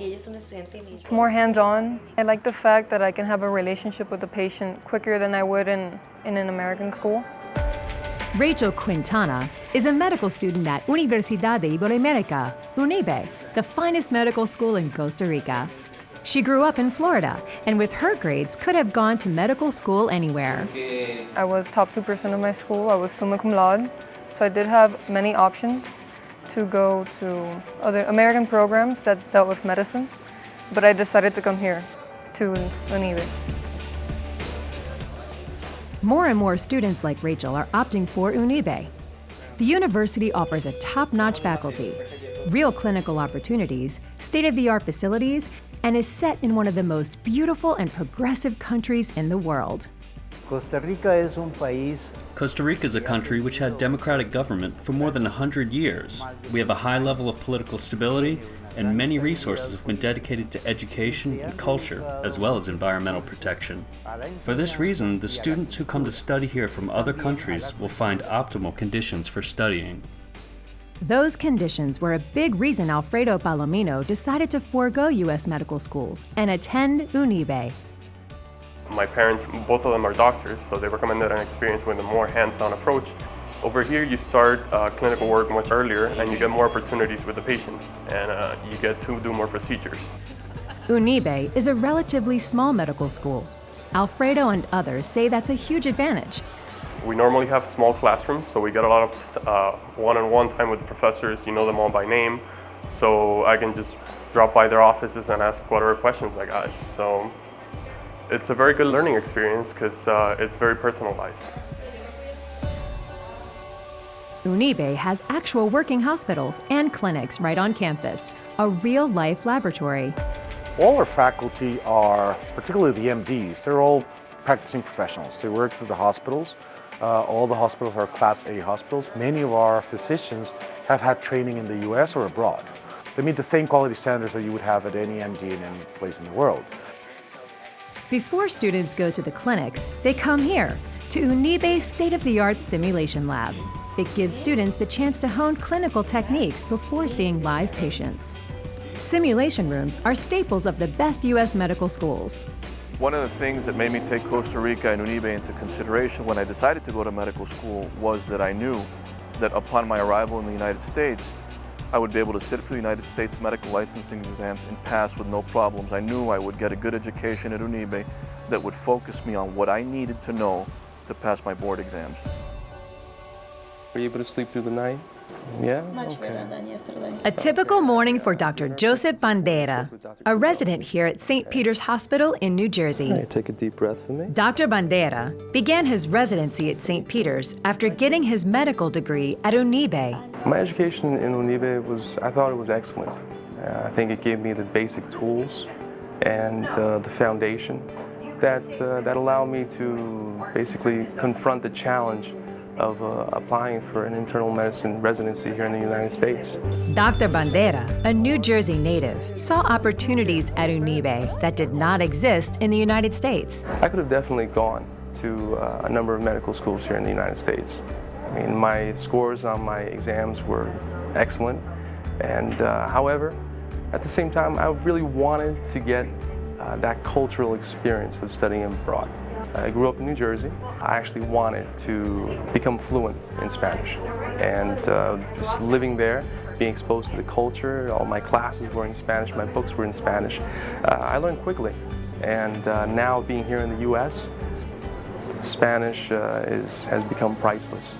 It's more hands-on. I like the fact that I can have a relationship with the patient quicker than I would in an American school. Rachel Quintana is a medical student at Universidad de Iberoamérica, Unibe, the finest medical school in Costa Rica. She grew up in Florida, and with her grades could have gone to medical school anywhere. I was top 2% of my school. I was summa cum laude, so I did have many options to go to other American programs that dealt with medicine, but I decided to come here to Unibe. More and more students like Rachel are opting for Unibe. The university offers a top-notch faculty, real clinical opportunities, state-of-the-art facilities, and is set in one of the most beautiful and progressive countries in the world. Costa Rica is a country which had democratic government for more than 100 years. We have a high level of political stability, and many resources have been dedicated to education and culture, as well as environmental protection. For this reason, the students who come to study here from other countries will find optimal conditions for studying. Those conditions were a big reason Alfredo Palomino decided to forego U.S. medical schools and attend Unibe. My parents, both of them are doctors, so they recommended an experience with a more hands-on approach. Over here, you start clinical work much earlier, and you get more opportunities with the patients, and you get to do more procedures. Unibe is a relatively small medical school. Alfredo and others say that's a huge advantage. We normally have small classrooms, so we get a lot of one-on-one time with the professors. You know them all by name, so I can just drop by their offices and ask whatever questions I got. So it's a very good learning experience because it's very personalized. Unibe has actual working hospitals and clinics right on campus, a real-life laboratory. All our faculty are, particularly the MDs, they're all practicing professionals. They work at the hospitals. All the hospitals are Class A hospitals. Many of our physicians have had training in the US or abroad. They meet the same quality standards that you would have at any MD in any place in the world. Before students go to the clinics, they come here to Unibe's state-of-the-art simulation lab. It gives students the chance to hone clinical techniques before seeing live patients. Simulation rooms are staples of the best U.S. medical schools. One of the things that made me take Costa Rica and Unibe into consideration when I decided to go to medical school was that I knew that upon my arrival in the United States, I would be able to sit for the United States medical licensing exams and pass with no problems. I knew I would get a good education at Unibe that would focus me on what I needed to know to pass my board exams. Were you able to sleep through the night? Yeah? Much better than yesterday. A typical morning for Dr. Joseph Bandera, a resident here at St. Peter's Hospital in New Jersey. Right, take a deep breath for me. Dr. Bandera began his residency at St. Peter's after getting his medical degree at Unibe. My education in Unibe I thought it was excellent. I think it gave me the basic tools and the foundation that allowed me to basically confront the challenge of applying for an internal medicine residency here in the United States. Dr. Bandera, a New Jersey native, saw opportunities at Unibe that did not exist in the United States. I could have definitely gone to a number of medical schools here in the United States. I mean, my scores on my exams were excellent, and however, at the same time, I really wanted to get that cultural experience of studying abroad. I grew up in New Jersey. I actually wanted to become fluent in Spanish, and just living there, being exposed to the culture, all my classes were in Spanish, my books were in Spanish. I learned quickly, and now being here in the U.S., Spanish has become priceless.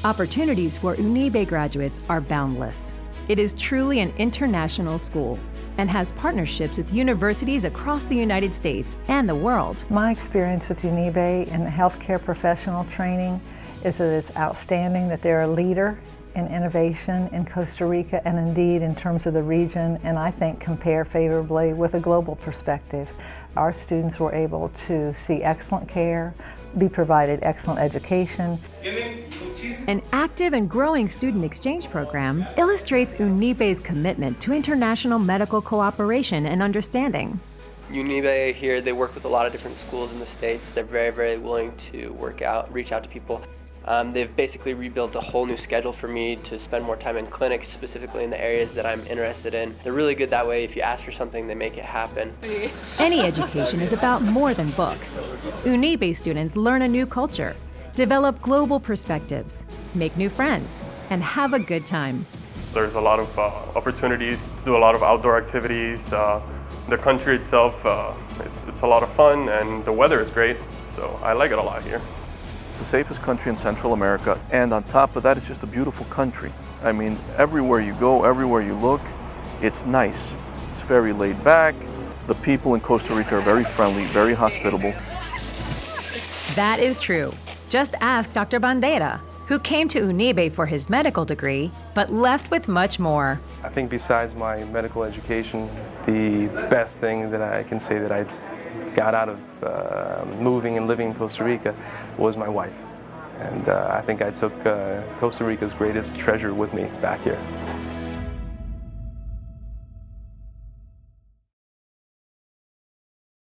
Opportunities for Unibe graduates are boundless. It is truly an international school and has partnerships with universities across the United States and the world. My experience with Unibe in the healthcare professional training is that it's outstanding, that they're a leader in innovation in Costa Rica and indeed in terms of the region, and I think compare favorably with a global perspective. Our students were able to see excellent care, be provided excellent education. An active and growing student exchange program illustrates Unibe's commitment to international medical cooperation and understanding. Unibe here, they work with a lot of different schools in the States. They're very, very willing to reach out to people. They've basically rebuilt a whole new schedule for me to spend more time in clinics, specifically in the areas that I'm interested in. They're really good that way. If you ask for something, they make it happen. Any education is about more than books. Unibe students learn a new culture, develop global perspectives, make new friends, and have a good time. There's a lot of opportunities to do a lot of outdoor activities. The country itself, it's a lot of fun, and the weather is great, so I like it a lot here. It's the safest country in Central America, and on top of that, it's just a beautiful country. I mean, everywhere you go, everywhere you look, it's nice. It's very laid back. The people in Costa Rica are very friendly, very hospitable. That is true. Just ask Dr. Bandera, who came to Unibe for his medical degree, but left with much more. I think besides my medical education, the best thing that I can say that I got out of moving and living in Costa Rica was my wife. And I think I took Costa Rica's greatest treasure with me back here.